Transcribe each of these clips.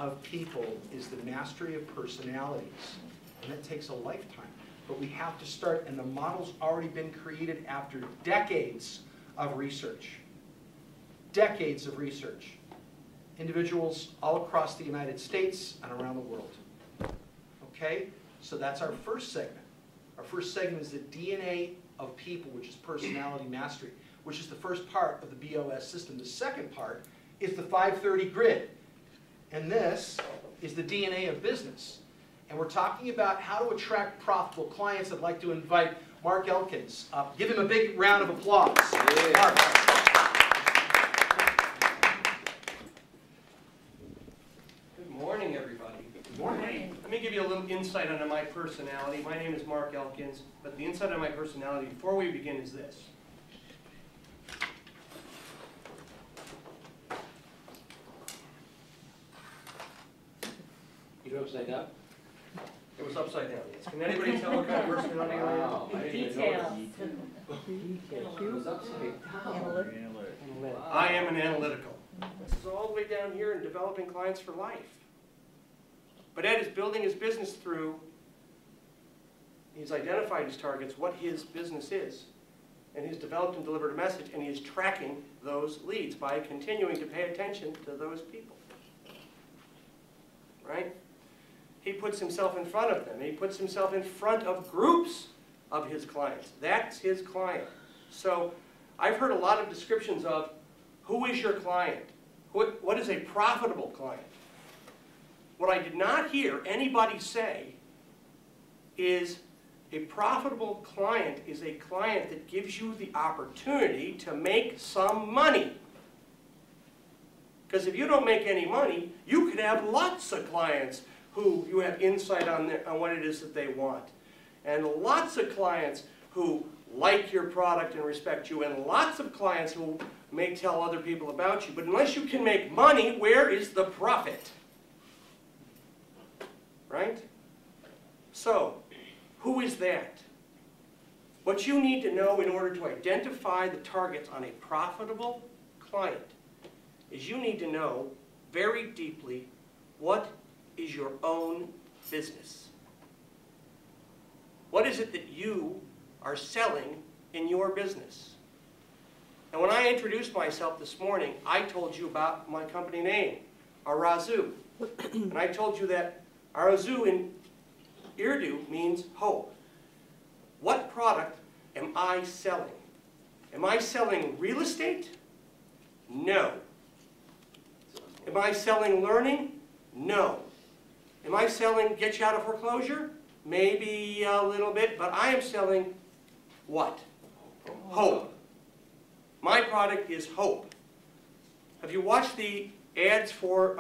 of people is the mastery of personalities. And it takes a lifetime. But we have to start, and the model's already been created after decades of research. Decades of research. Individuals all across the United States and around the world. Okay? So that's our first segment. Our first segment is the DNA of people, which is personality mastery, which is the first part of the BOS system. The second part is the 530 grid. And this is the DNA of business. And we're talking about how to attract profitable clients. I'd like to invite Mark Elkins up. Give him a big round of applause. Yeah. Mark. Good morning, everybody. Good morning. Let me give you a little insight into my personality. My name is Mark Elkins, but the insight on my personality before we begin is this. You're upside down? It was upside down, yes. Can anybody tell what kind of personality I am? Wow, I didn't even notice. It was upside down. I am an analytical. This is all the way down here in developing clients for life. But Ed is building his business through, he's identified his targets, what his business is, and he's developed and delivered a message, and he is tracking those leads by continuing to pay attention to those people. Right? He puts himself in front of them. He puts himself in front of groups of his clients. That's his client. So I've heard a lot of descriptions of who is your client? What is a profitable client? What I did not hear anybody say is a profitable client is a client that gives you the opportunity to make some money. Because if you don't make any money, you could have lots of clients who you have insight on what it is that they want. And lots of clients who like your product and respect you, and lots of clients who may tell other people about you. But unless you can make money, where is the profit? Right? So, who is that? What you need to know in order to identify the targets on a profitable client is you need to know very deeply what is your own business. What is it that you are selling in your business? And when I introduced myself this morning, I told you about my company name, Arazu. And I told you that Arazu in Urdu means hope. What product am I selling? Am I selling real estate? No. Am I selling learning? No. Am I selling get you out of foreclosure? Maybe a little bit, but I am selling what? Hope. My product is hope. Have you watched the ads for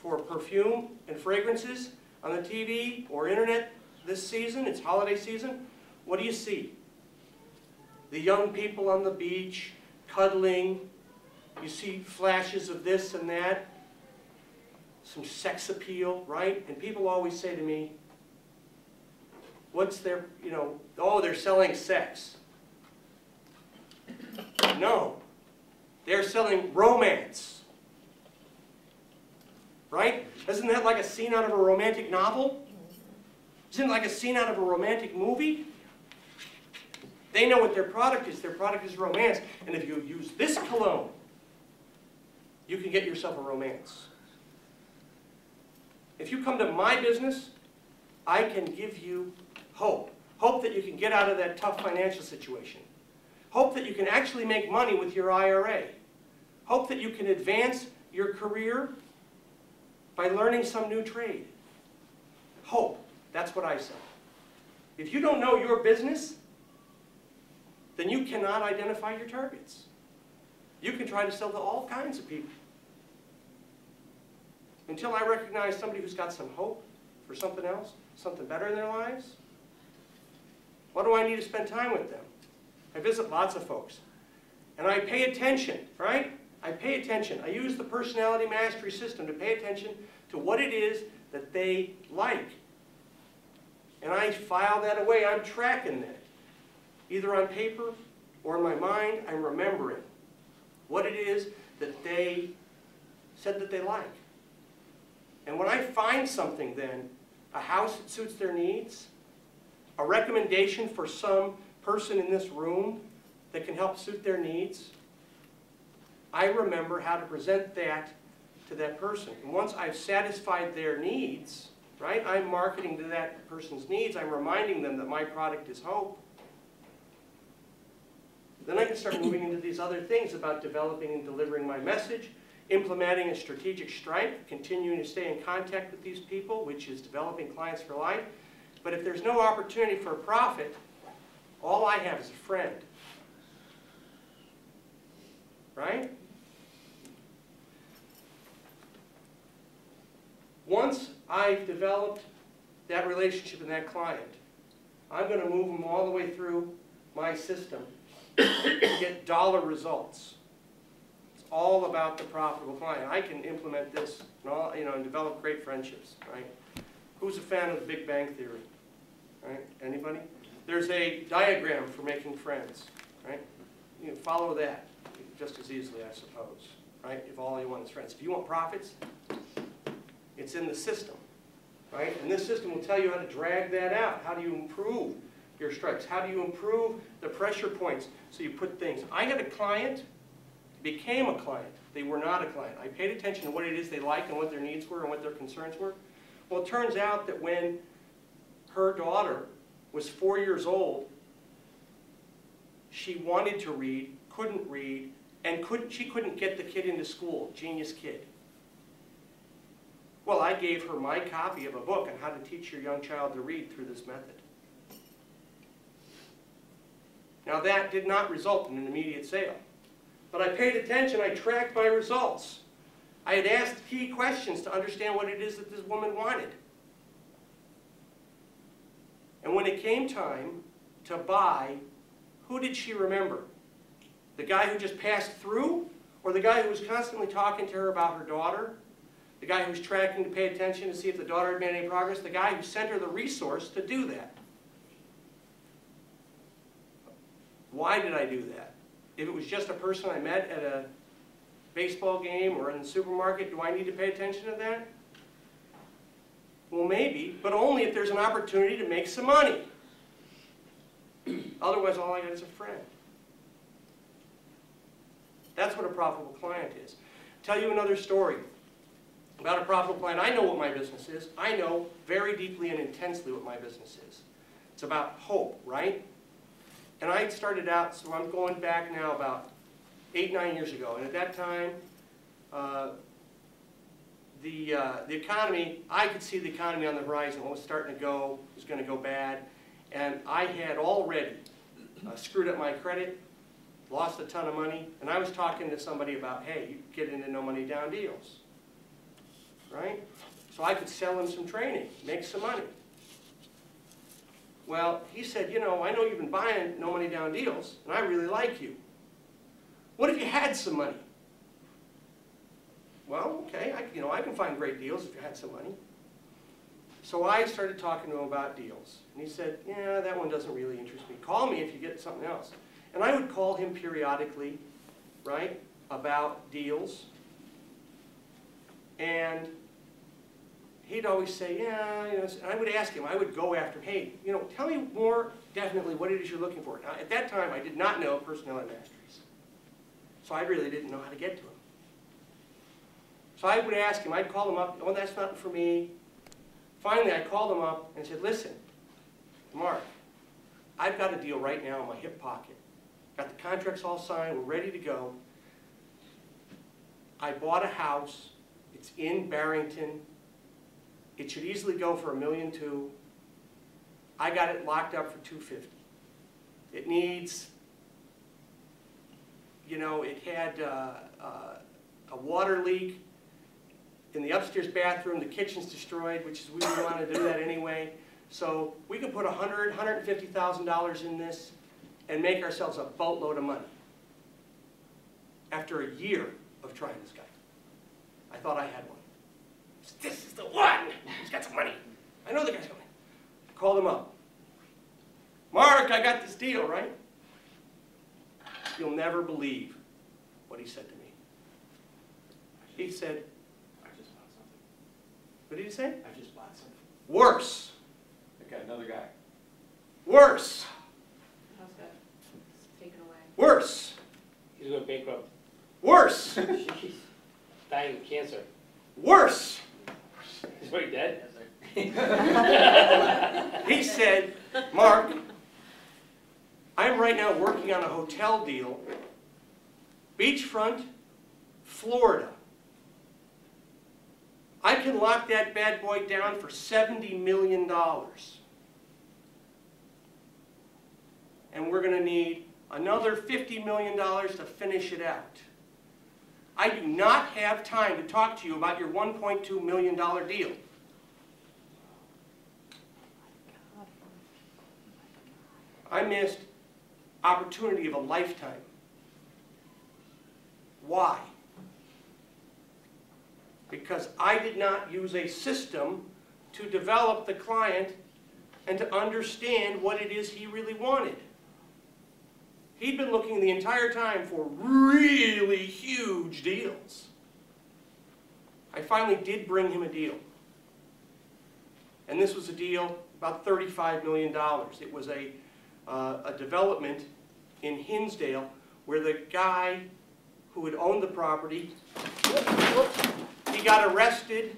perfume and fragrances on the TV or internet this season? It's holiday season. What do you see? The young people on the beach, cuddling. You see flashes of this and that. Some sex appeal, right? And people always say to me, what's their, oh, they're selling sex. No. They're selling romance. Right? Isn't that like a scene out of a romantic novel? Isn't it like a scene out of a romantic movie? They know what their product is. Their product is romance. And if you use this cologne, you can get yourself a romance. If you come to my business, I can give you hope. Hope that you can get out of that tough financial situation. Hope that you can actually make money with your IRA. Hope that you can advance your career by learning some new trade. Hope. That's what I sell. If you don't know your business, then you cannot identify your targets. You can try to sell to all kinds of people. Until I recognize somebody who's got some hope for something else, something better in their lives, what do I need to spend time with them? I visit lots of folks. And I pay attention, right? I pay attention. I use the personality mastery system to pay attention to what it is that they like. And I file that away. I'm tracking that. Either on paper or in my mind, I'm remembering what it is that they said that they like. And when I find something then, a house that suits their needs, a recommendation for some person in this room that can help suit their needs, I remember how to present that to that person. And once I've satisfied their needs, right, I'm marketing to that person's needs, I'm reminding them that my product is hope. Then I can start moving into these other things about developing and delivering my message, implementing a strategic stripe, continuing to stay in contact with these people, which is developing clients for life. But if there's no opportunity for a profit, all I have is a friend. Right? Once I've developed that relationship and that client, I'm going to move them all the way through my system to get dollar results. It's all about the profitable client. I can implement this and, and develop great friendships, right? Who's a fan of the Big Bang Theory? Right? Anybody? There's a diagram for making friends, right? You can follow that just as easily, I suppose, right? If all you want is friends. If you want profits, it's in the system, right? And this system will tell you how to drag that out. How do you improve your strikes? How do you improve the pressure points? So you put things. I had a client, became a client. They were not a client. I paid attention to what it is they liked and what their needs were and what their concerns were. Well, it turns out that when her daughter was 4 years old, she wanted to read, couldn't read, and she couldn't get the kid into school. Genius kid. Well, I gave her my copy of a book on how to teach your young child to read through this method. Now that did not result in an immediate sale. But I paid attention, I tracked my results. I had asked key questions to understand what it is that this woman wanted. And when it came time to buy, who did she remember? The guy who just passed through? Or the guy who was constantly talking to her about her daughter? The guy who was tracking to pay attention to see if the daughter had made any progress? The guy who sent her the resource to do that? Why did I do that? If it was just a person I met at a baseball game or in the supermarket, do I need to pay attention to that? Well, maybe, but only if there's an opportunity to make some money. Otherwise, all I got is a friend. That's what a profitable client is. I'll tell you another story about a profitable client. I know what my business is. I know very deeply and intensely what my business is. It's about hope, right? And I started out, so I'm going back now about 8, 9 years ago. And at that time, the economy, I could see the economy on the horizon. What was starting to go, was going to go bad. And I had already screwed up my credit, lost a ton of money. And I was talking to somebody about, hey, you get into no money down deals. Right? So I could sell him some training, make some money. Well, he said, you know, I know you've been buying no money down deals, and I really like you. What if you had some money? Well, okay, I can find great deals if you had some money. So I started talking to him about deals. And he said, yeah, that one doesn't really interest me. Call me if you get something else. And I would call him periodically, right, about deals. And he'd always say, yeah, you know, and I would ask him, I would go after him, hey, you know, tell me more definitely what it is you're looking for. Now, at that time, I did not know personality masteries. So I really didn't know how to get to him. So I would ask him, I'd call him up, oh, that's not for me. Finally, I called him up and said, listen, Mark, I've got a deal right now in my hip pocket. Got the contracts all signed, we're ready to go. I bought a house, it's in Barrington. It should easily go for $1.2 million. I got it locked up for $250,000. It needs, you know, it had a water leak in the upstairs bathroom. The kitchen's destroyed, which is we didn't want to do that anyway. So we can put $150,000 in this and make ourselves a boatload of money. After a year of trying this guy, I thought I had one. This is the one! He's got some money. I know the guy's coming. Called him up. Mark, I got this deal, right? You'll never believe what he said to me. He said, I just found something. What did he say? I just bought something. Worse. Okay, another guy. Worse. House got taken away. Worse. He's going bankrupt. Worse. Jeez. Dying of cancer. Worse. He's already dead? He said, Mark, I'm right now working on a hotel deal, beachfront, Florida. I can lock that bad boy down for $70 million. And we're going to need another $50 million to finish it out. I do not have time to talk to you about your $1.2 million deal. I missed opportunity of a lifetime. Why? Because I did not use a system to develop the client and to understand what it is he really wanted. He'd been looking the entire time for really huge deals. I finally did bring him a deal. And this was a deal about $35 million. It was a development in Hinsdale where the guy who had owned the property, he got arrested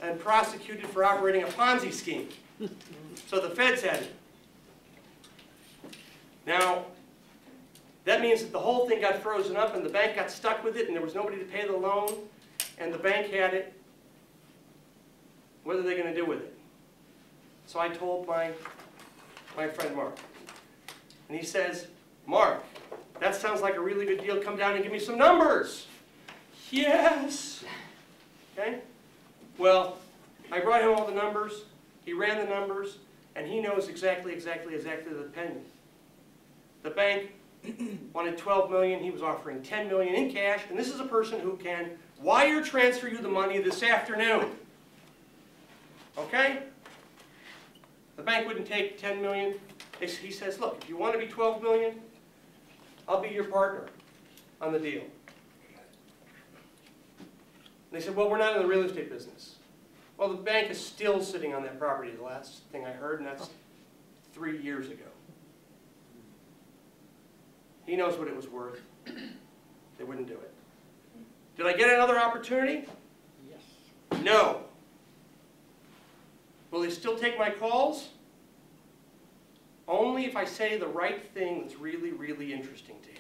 and prosecuted for operating a Ponzi scheme. So the feds had him. Now, that means that the whole thing got frozen up and the bank got stuck with it and there was nobody to pay the loan and the bank had it. What are they going to do with it? So I told my friend Mark. And he says, Mark, that sounds like a really good deal. Come down and give me some numbers. Yes. Okay? Well, I brought him all the numbers. He ran the numbers. And he knows exactly the penny. The bank wanted $12 million. He was offering $10 million in cash. And this is a person who can wire transfer you the money this afternoon. Okay? The bank wouldn't take $10 million. He says, look, if you want to be $12 million, I'll be your partner on the deal. And they said, well, we're not in the real estate business. Well, the bank is still sitting on that property, the last thing I heard, and that's 3 years ago. He knows what it was worth. They wouldn't do it. Did I get another opportunity? Yes. No. Will they still take my calls? Only if I say the right thing that's really, really interesting to him.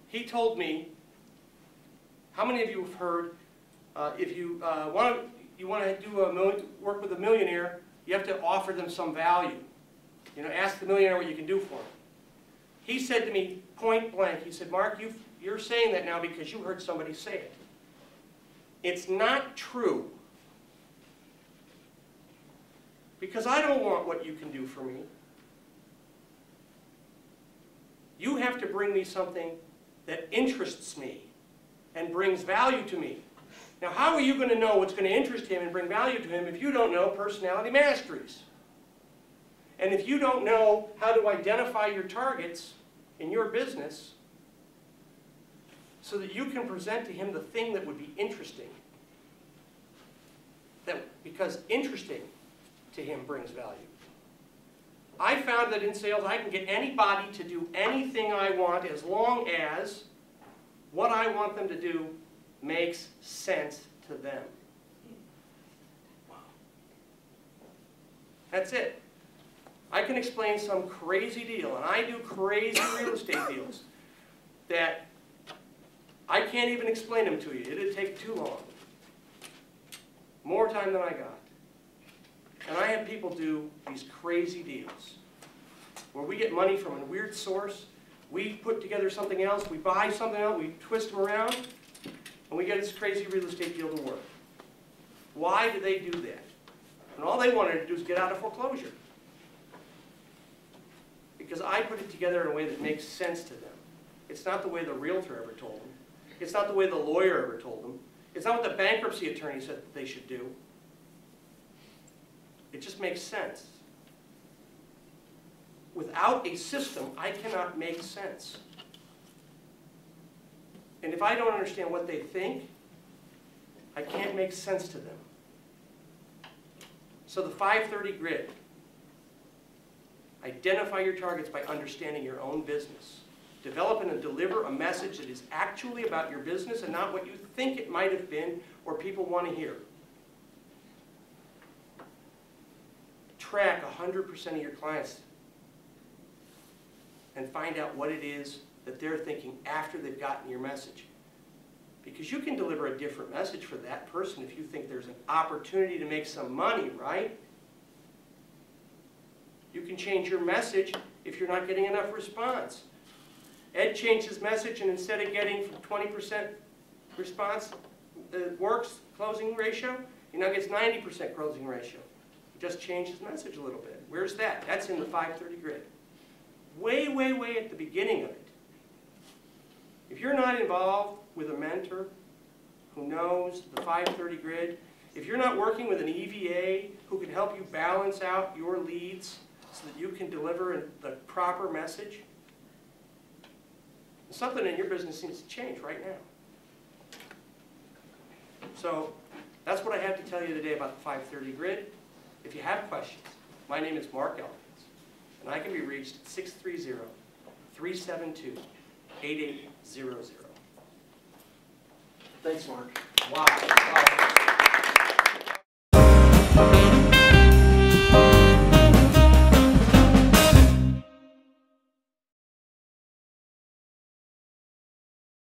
He told me, how many of you have heard, if you want to do work with a millionaire, you have to offer them some value. You know, ask the millionaire what you can do for him. He said to me, point blank, he said, Mark, you're saying that now because you heard somebody say it. It's not true. Because I don't want what you can do for me. You have to bring me something that interests me and brings value to me. Now, how are you going to know what's going to interest him and bring value to him if you don't know personality masteries? And if you don't know how to identify your targets in your business so that you can present to him the thing that would be interesting? Because interesting to him brings value. I found that in sales I can get anybody to do anything I want as long as what I want them to do makes sense to them. That's it. I can explain some crazy deal, and I do crazy real estate deals that I can't even explain them to you. It'd take too long. More time than I got. And I have people do these crazy deals where we get money from a weird source, we put together something else, we buy something else, we twist them around, and we get this crazy real estate deal to work. Why do they do that? And all they wanted to do is get out of foreclosure. Because I put it together in a way that makes sense to them. It's not the way the realtor ever told them. It's not the way the lawyer ever told them. It's not what the bankruptcy attorney said that they should do. It just makes sense. Without a system, I cannot make sense. And if I don't understand what they think, I can't make sense to them. So the 530 grid. Identify your targets by understanding your own business. Develop and deliver a message that is actually about your business and not what you think it might have been or people want to hear. Track 100% of your clients and find out what it is that they're thinking after they've gotten your message. Because you can deliver a different message for that person if you think there's an opportunity to make some money, right? You can change your message if you're not getting enough response. Ed changed his message, and instead of getting from 20% response works closing ratio, he now gets 90% closing ratio. He just changed his message a little bit. Where's that? That's in the 530 grid. Way, way, way at the beginning of it. If you're not involved with a mentor who knows the 530 grid, if you're not working with an EVA who can help you balance out your leads so that you can deliver the proper message, something in your business needs to change right now. So that's what I have to tell you today about the 530 grid. If you have questions, my name is Mark Elkins, and I can be reached at 630-372-8800. Thanks, Mark. Wow.